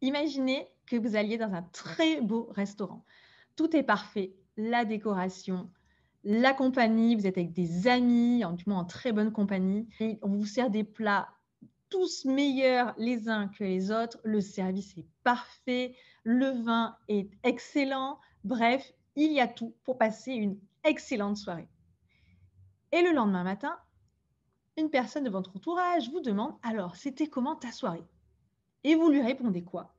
Imaginez que vous alliez dans un très beau restaurant. Tout est parfait, la décoration, la compagnie, vous êtes avec des amis, du moins en très bonne compagnie, et on vous sert des plats tous meilleurs les uns que les autres, le service est parfait, le vin est excellent, bref, il y a tout pour passer une excellente soirée. Et le lendemain matin, une personne de votre entourage vous demande: «Alors, c'était comment ta soirée?» Et vous lui répondez quoi?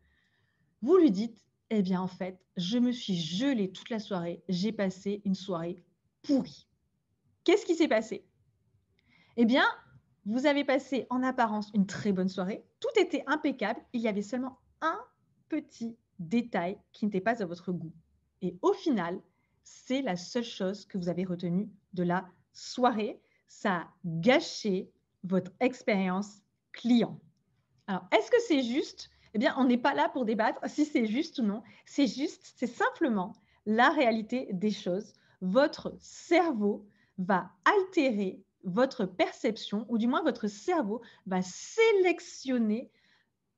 Vous lui dites: «Eh bien, en fait, je me suis gelée toute la soirée, j'ai passé une soirée pourrie». Qu'est-ce qui s'est passé? Eh bien, vous avez passé en apparence une très bonne soirée, tout était impeccable, il y avait seulement un petit détail qui n'était pas à votre goût. Et au final, c'est la seule chose que vous avez retenue de la soirée. Ça a gâché votre expérience client. Alors, est-ce que c'est juste? Eh bien, on n'est pas là pour débattre si c'est juste ou non. C'est juste, c'est simplement la réalité des choses. Votre cerveau va altérer votre perception, ou du moins votre cerveau va sélectionner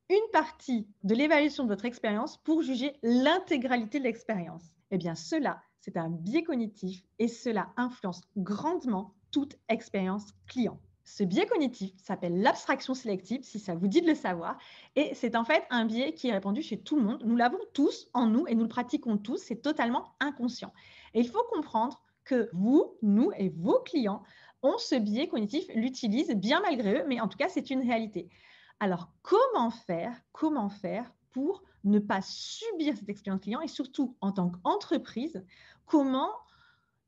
une partie de l'évaluation de votre expérience pour juger l'intégralité de l'expérience. Eh bien, cela, c'est un biais cognitif et cela influence grandement toute expérience client. Ce biais cognitif s'appelle l'abstraction sélective, si ça vous dit de le savoir, et c'est en fait un biais qui est répandu chez tout le monde. Nous l'avons tous en nous et nous le pratiquons tous, c'est totalement inconscient. Et il faut comprendre que vous, nous et vos clients ont ce biais cognitif, l'utilisent bien malgré eux, mais en tout cas, c'est une réalité. Alors, comment faire pour ne pas subir cette expérience client et surtout en tant qu'entreprise, comment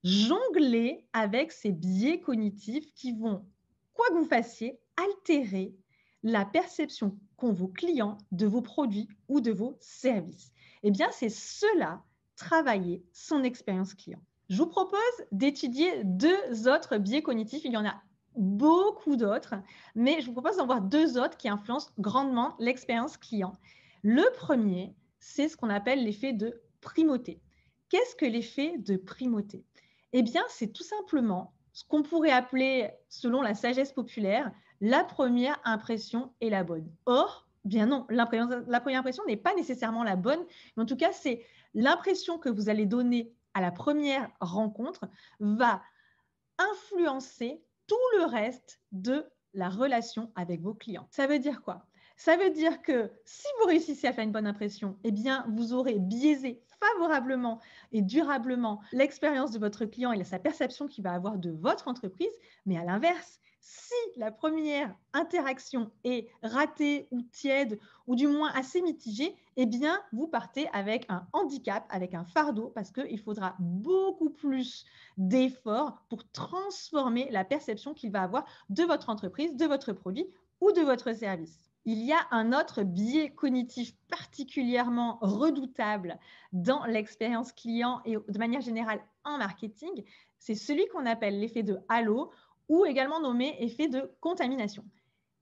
jongler avec ces biais cognitifs qui vont, quoi que vous fassiez, altérer la perception qu'ont vos clients de vos produits ou de vos services? Eh bien, c'est cela, travailler son expérience client. Je vous propose d'étudier deux autres biais cognitifs. Il y en a beaucoup d'autres, mais je vous propose d'en voir deux autres qui influencent grandement l'expérience client. Le premier, c'est ce qu'on appelle l'effet de primauté. Qu'est-ce que l'effet de primauté? Eh bien, c'est tout simplement ce qu'on pourrait appeler, selon la sagesse populaire, la première impression est la bonne. Or, bien non, la première impression n'est pas nécessairement la bonne, mais en tout cas, c'est l'impression que vous allez donner à la première rencontre va influencer tout le reste de la relation avec vos clients. Ça veut dire quoi? Ça veut dire que si vous réussissez à faire une bonne impression, eh bien, vous aurez biaisé favorablement et durablement l'expérience de votre client et sa perception qu'il va avoir de votre entreprise. Mais à l'inverse, si la première interaction est ratée ou tiède ou du moins assez mitigée, eh bien, vous partez avec un handicap, avec un fardeau, parce qu'il faudra beaucoup plus d'efforts pour transformer la perception qu'il va avoir de votre entreprise, de votre produit ou de votre service. Il y a un autre biais cognitif particulièrement redoutable dans l'expérience client et de manière générale en marketing, c'est celui qu'on appelle l'effet de halo ou également nommé effet de contamination.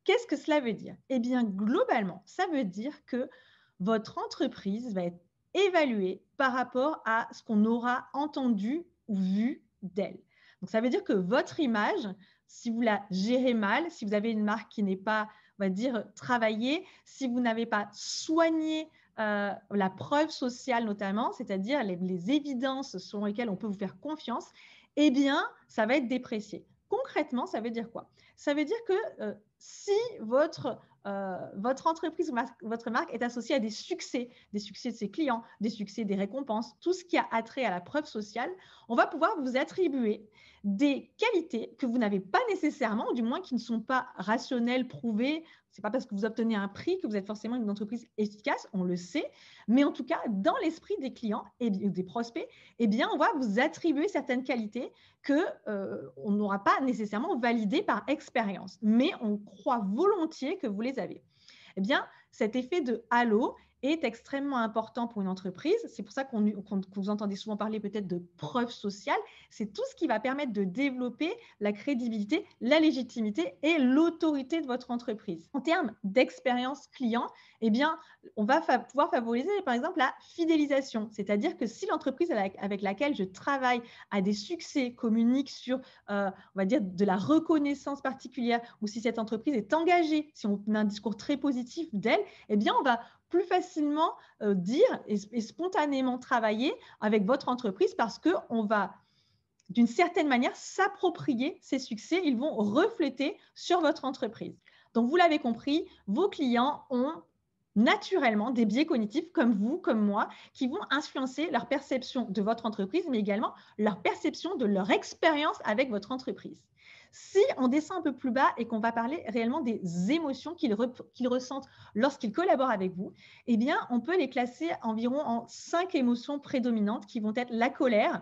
Qu'est-ce que cela veut dire? Eh bien, globalement, ça veut dire que votre entreprise va être évaluée par rapport à ce qu'on aura entendu ou vu d'elle. Donc, ça veut dire que votre image, si vous la gérez mal, si vous avez une marque qui n'est pas, on va dire, travaillée, si vous n'avez pas soigné la preuve sociale notamment, c'est-à-dire les évidences sur lesquelles on peut vous faire confiance, eh bien, ça va être déprécié. Concrètement, ça veut dire quoi? Ça veut dire que si votre entreprise ou votre marque est associée à des succès de ses clients, des succès des récompenses, tout ce qui a attrait à la preuve sociale, on va pouvoir vous attribuer des qualités que vous n'avez pas nécessairement, ou du moins qui ne sont pas rationnelles, prouvées. Ce n'est pas parce que vous obtenez un prix que vous êtes forcément une entreprise efficace, on le sait, mais en tout cas, dans l'esprit des clients et des prospects, eh bien, on va vous attribuer certaines qualités que on n'aura pas nécessairement validées par expérience, mais on croit volontiers que vous les avez. Eh bien, cet effet de halo est extrêmement important pour une entreprise. C'est pour ça que vous entendez souvent parler peut-être de preuve sociale. C'est tout ce qui va permettre de développer la crédibilité, la légitimité et l'autorité de votre entreprise. En termes d'expérience client, eh bien, on va pouvoir favoriser, par exemple, la fidélisation. C'est-à-dire que si l'entreprise avec laquelle je travaille a des succès, communique sur, on va dire, de la reconnaissance particulière, ou si cette entreprise est engagée, si on a un discours très positif d'elle, eh bien, on va plus facilement dire et spontanément travailler avec votre entreprise parce qu'on va, d'une certaine manière, s'approprier ces succès. Ils vont refléter sur votre entreprise. Donc, vous l'avez compris, vos clients ont naturellement des biais cognitifs comme vous, comme moi, qui vont influencer leur perception de votre entreprise, mais également leur perception de leur expérience avec votre entreprise. Si on descend un peu plus bas et qu'on va parler réellement des émotions qu'ils ressentent lorsqu'ils collaborent avec vous, eh bien, on peut les classer environ en 5 émotions prédominantes qui vont être la colère,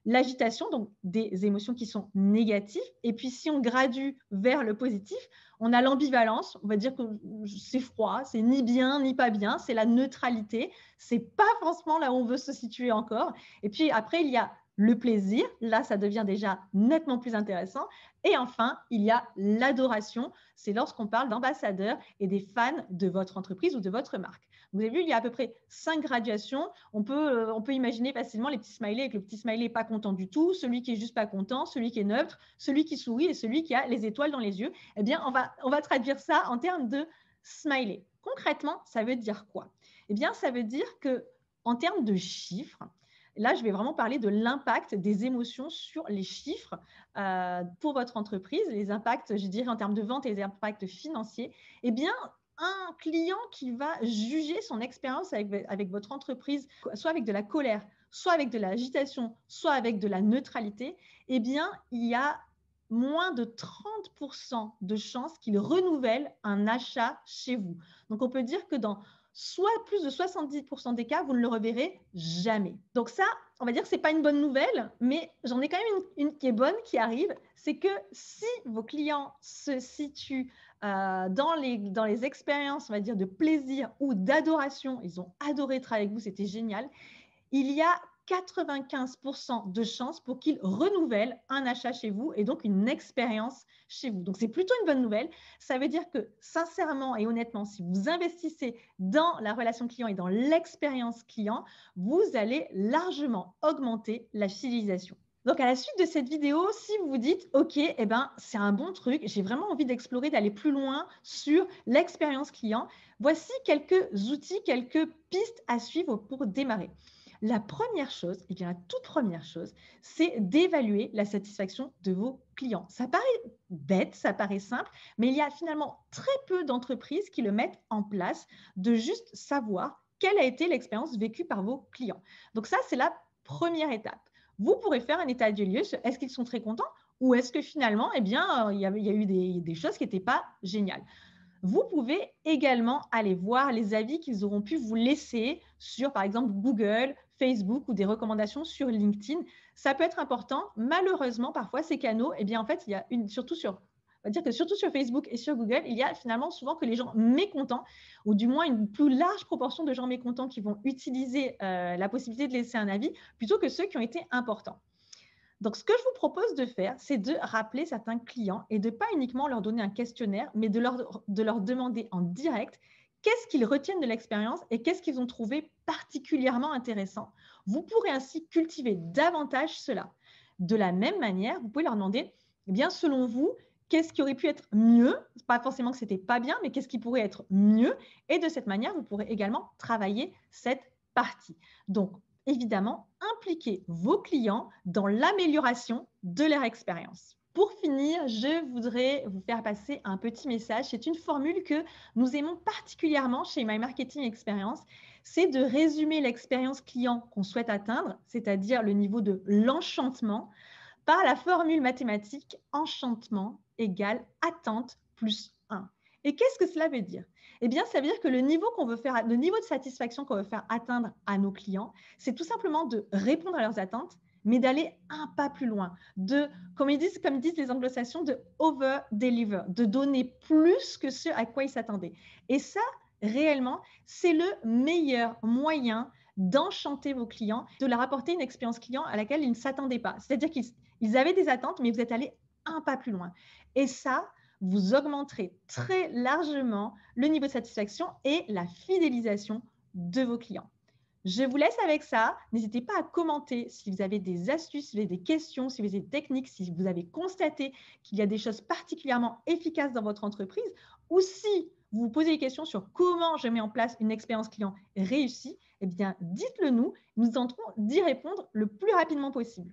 l'agitation, donc des émotions qui sont négatives. Et puis, si on gradue vers le positif, on a l'ambivalence. On va dire que c'est froid, c'est ni bien ni pas bien, c'est la neutralité. C'est pas forcément là où on veut se situer encore. Et puis après, il y a le plaisir. Là, ça devient déjà nettement plus intéressant. Et enfin, il y a l'adoration. C'est lorsqu'on parle d'ambassadeurs et des fans de votre entreprise ou de votre marque. Vous avez vu, il y a à peu près 5 graduations. On peut imaginer facilement les petits smileys avec le petit smiley pas content du tout, celui qui est juste pas content, celui qui est neutre, celui qui sourit et celui qui a les étoiles dans les yeux. Eh bien, on va traduire ça en termes de smiley. Concrètement, ça veut dire quoi? Eh bien, ça veut dire qu'en termes de chiffres, là, je vais vraiment parler de l'impact des émotions sur les chiffres pour votre entreprise, les impacts, je dirais, en termes de vente et les impacts financiers. Eh bien, un client qui va juger son expérience avec votre entreprise, soit avec de la colère, soit avec de l'agitation, soit avec de la neutralité, eh bien, il y a moins de 30% de chances qu'il renouvelle un achat chez vous. Donc, on peut dire que dans soit plus de 70% des cas, vous ne le reverrez jamais. Donc ça, on va dire que ce n'est pas une bonne nouvelle, mais j'en ai quand même une qui est bonne, qui arrive, c'est que si vos clients se situent dans les expériences, on va dire, de plaisir ou d'adoration, ils ont adoré travailler avec vous, c'était génial, il y a 95% de chances pour qu'ils renouvellent un achat chez vous et donc une expérience chez vous. Donc, c'est plutôt une bonne nouvelle. Ça veut dire que, sincèrement et honnêtement, si vous investissez dans la relation client et dans l'expérience client, vous allez largement augmenter la fidélisation. Donc, à la suite de cette vidéo, si vous vous dites, OK, eh ben, c'est un bon truc, j'ai vraiment envie d'explorer, d'aller plus loin sur l'expérience client, voici quelques outils, quelques pistes à suivre pour démarrer. La première chose, et bien la toute première chose, c'est d'évaluer la satisfaction de vos clients. Ça paraît bête, ça paraît simple, mais il y a finalement très peu d'entreprises qui le mettent en place, de juste savoir quelle a été l'expérience vécue par vos clients. Donc ça, c'est la première étape. Vous pourrez faire un état des lieux sur est-ce qu'ils sont très contents ou est-ce que finalement, eh bien, il y a eu des choses qui n'étaient pas géniales. Vous pouvez également aller voir les avis qu'ils auront pu vous laisser sur, par exemple, Google, Facebook ou des recommandations sur LinkedIn. Ça peut être important. Malheureusement, parfois, ces canaux, eh bien, en fait, il y a surtout sur Facebook et sur Google, il y a finalement souvent que les gens mécontents, ou du moins une plus large proportion de gens mécontents qui vont utiliser la possibilité de laisser un avis plutôt que ceux qui ont été importants. Donc, ce que je vous propose de faire, c'est de rappeler certains clients et de ne pas uniquement leur donner un questionnaire, mais de leur demander en direct qu'est-ce qu'ils retiennent de l'expérience et qu'est-ce qu'ils ont trouvé particulièrement intéressant. Vous pourrez ainsi cultiver davantage cela. De la même manière, vous pouvez leur demander, eh bien, selon vous, qu'est-ce qui aurait pu être mieux? Pas forcément que ce n'était pas bien, mais qu'est-ce qui pourrait être mieux? Et de cette manière, vous pourrez également travailler cette partie. Donc, évidemment, impliquer vos clients dans l'amélioration de leur expérience. Pour finir, je voudrais vous faire passer un petit message. C'est une formule que nous aimons particulièrement chez My Marketing Experience. C'est de résumer l'expérience client qu'on souhaite atteindre, c'est-à-dire le niveau de l'enchantement, par la formule mathématique enchantement égale attente plus 1. Et qu'est-ce que cela veut dire? Eh bien, ça veut dire que le niveau de satisfaction qu'on veut faire atteindre à nos clients, c'est tout simplement de répondre à leurs attentes, mais d'aller un pas plus loin, comme ils disent les anglo-saxons, de over-deliver, de donner plus que ce à quoi ils s'attendaient. Et ça, réellement, c'est le meilleur moyen d'enchanter vos clients, de leur apporter une expérience client à laquelle ils ne s'attendaient pas. C'est-à-dire qu'ils avaient des attentes, mais vous êtes allé un pas plus loin. Et ça, vous augmenterez très largement le niveau de satisfaction et la fidélisation de vos clients. Je vous laisse avec ça. N'hésitez pas à commenter si vous avez des astuces, si vous avez des questions, si vous avez des techniques, si vous avez constaté qu'il y a des choses particulièrement efficaces dans votre entreprise ou si vous vous posez des questions sur comment je mets en place une expérience client réussie, eh bien, dites-le nous. Nous tenterons d'y répondre le plus rapidement possible.